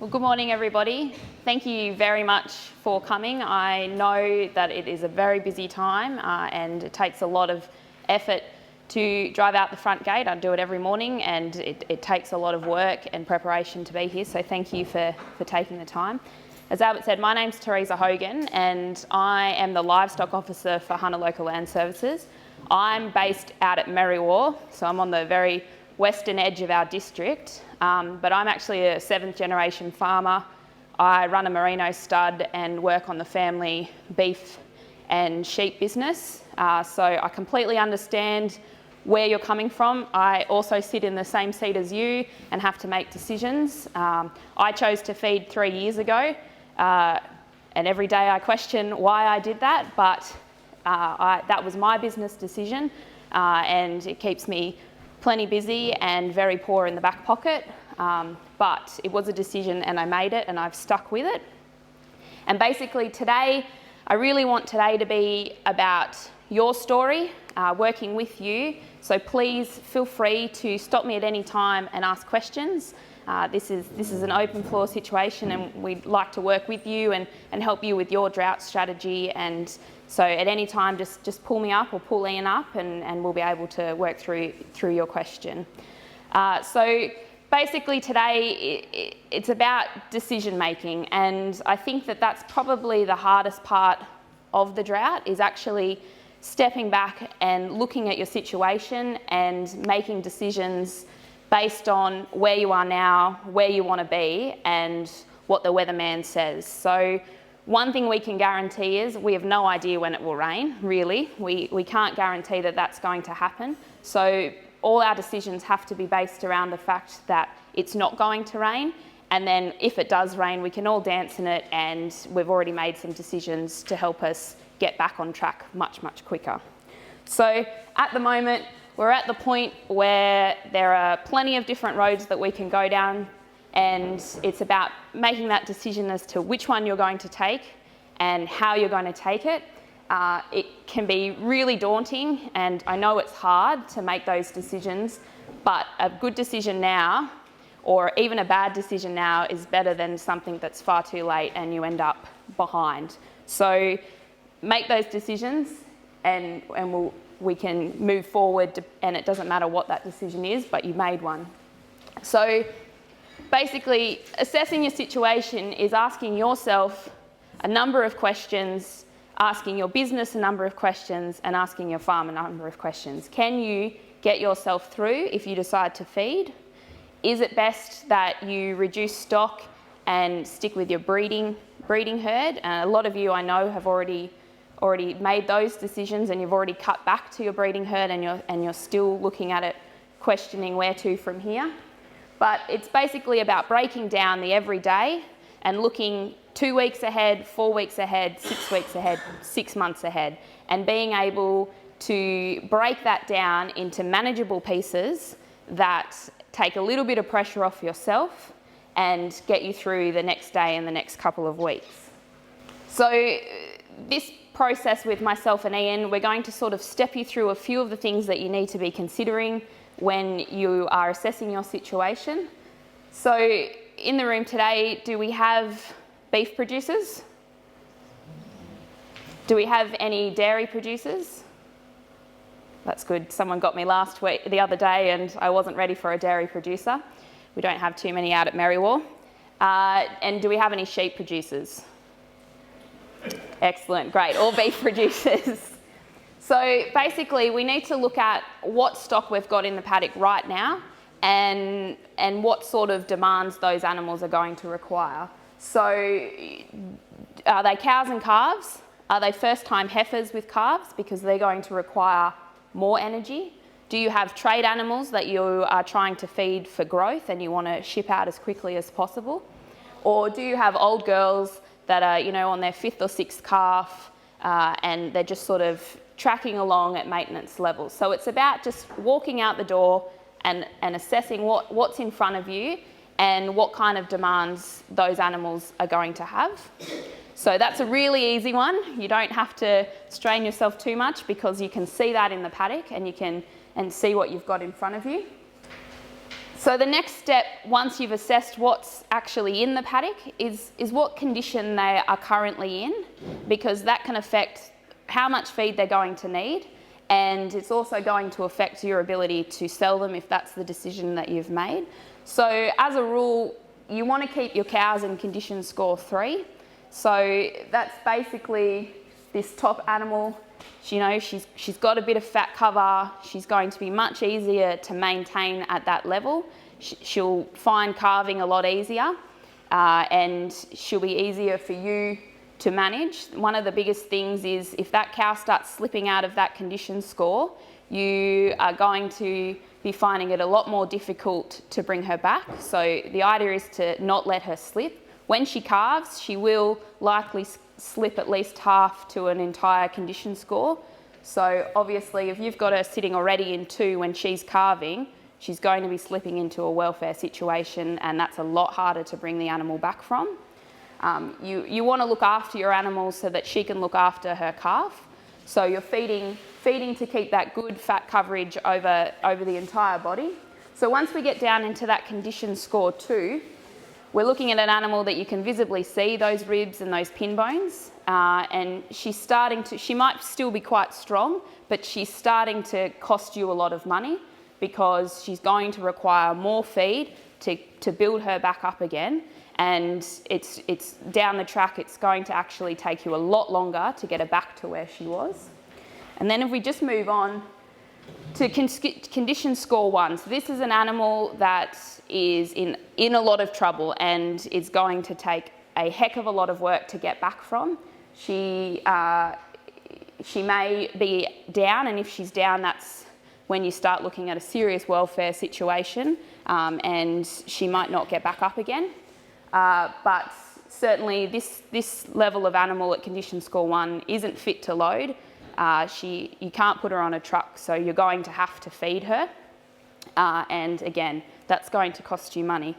Well, good morning, everybody. Thank you very much for coming. I know that it is a very busy time and it takes a lot of effort to drive out the front gate. I do it every morning and it takes a lot of work and preparation to be here, so thank you for taking the time. As Albert said, my name's Teresa Hogan and I am the Livestock Officer for Hunter Local Land Services. I'm based out at Merriwa, so I'm on the very western edge of our district, but I'm actually a 7th generation farmer. I run a merino stud and work on the family beef and sheep business, so I completely understand where you're coming from. I also sit in the same seat as you and have to make decisions. I chose to feed 3 years ago, and every day I question why I did that, but that was my business decision, and it keeps me plenty busy and very poor in the back pocket, but it was a decision and I made it and I've stuck with it. And basically today, I really want today to be about your story, working with you, so please feel free to stop me at any time and ask questions. This is an open floor situation and we'd like to work with you and help you with your drought strategy, and so at any time just pull me up or pull Ian up and we'll be able to work through your question. So basically today it's about decision making, and I think that's probably the hardest part of the drought, is actually stepping back and looking at your situation and making decisions based on where you are now, where you want to be, and what the weatherman says. So one thing we can guarantee is we have no idea when it will rain, really. We can't guarantee that that's going to happen. So all our decisions have to be based around the fact that it's not going to rain, and then if it does rain, we can all dance in it, and we've already made some decisions to help us get back on track much, much quicker. So at the moment, we're at the point where there are plenty of different roads that we can go down, and it's about making that decision as to which one you're going to take and how you're going to take it. It can be really daunting, and I know it's hard to make those decisions, but a good decision now, or even a bad decision now, is better than something that's far too late and you end up behind. So make those decisions and we can move forward, and it doesn't matter what that decision is, but you made one. So basically, assessing your situation is asking yourself a number of questions, asking your business a number of questions, and asking your farm a number of questions. Can you get yourself through if you decide to feed? Is it best that you reduce stock and stick with your breeding herd? A lot of you I know have already made those decisions, and you've already cut back to your breeding herd, and you're still looking at it, questioning where to from here. But it's basically about breaking down the everyday and looking 2 weeks ahead, 4 weeks ahead, 6 weeks ahead, 6 months ahead, and being able to break that down into manageable pieces that take a little bit of pressure off yourself and get you through the next day and the next couple of weeks. So this process with myself and Ian, we're going to sort of step you through a few of the things that you need to be considering when you are assessing your situation. So in the room today, do we have beef producers? Do we have any dairy producers? That's good. Someone got me the other day, and I wasn't ready for a dairy producer. We don't have too many out at Merriwa. And do we have any sheep producers? Excellent, great, all beef producers. So basically we need to look at what stock we've got in the paddock right now and what sort of demands those animals are going to require. So are they cows and calves? Are they first-time heifers with calves, because they're going to require more energy? Do you have trade animals that you are trying to feed for growth and you want to ship out as quickly as possible? Or do you have old girls that are, on their 5th or 6th calf, and they're just sort of tracking along at maintenance levels? So it's about just walking out the door and assessing what's in front of you and what kind of demands those animals are going to have. So that's a really easy one. You don't have to strain yourself too much, because you can see that in the paddock and you can see what you've got in front of you. So the next step, once you've assessed what's actually in the paddock, is what condition they are currently in, because that can affect how much feed they're going to need, and it's also going to affect your ability to sell them if that's the decision that you've made. So as a rule, you want to keep your cows in condition score 3. So that's basically this top animal. You know, she's got a bit of fat cover. She's going to be much easier to maintain at that level. She'll find calving a lot easier, and she'll be easier for you to manage. One of the biggest things is if that cow starts slipping out of that condition score, you are going to be finding it a lot more difficult to bring her back. So the idea is to not let her slip. When she calves, she will likely slip at least half to an entire condition score. So obviously if you've got her sitting already in 2 when she's calving, she's going to be slipping into a welfare situation, and that's a lot harder to bring the animal back from. You want to look after your animals so that she can look after her calf. So you're feeding to keep that good fat coverage over the entire body. So once we get down into that condition score 2, we're looking at an animal that you can visibly see those ribs and those pin bones, and she might still be quite strong, but she's starting to cost you a lot of money because she's going to require more feed to build her back up again. And it's down the track, it's going to actually take you a lot longer to get her back to where she was. And then if we just move on to condition score 1. So this is an animal that is in a lot of trouble and is going to take a heck of a lot of work to get back from. She may be down, and if she's down, that's when you start looking at a serious welfare situation, and she might not get back up again. But certainly this level of animal at condition score 1 isn't fit to load. You can't put her on a truck, so you're going to have to feed her. And again, that's going to cost you money.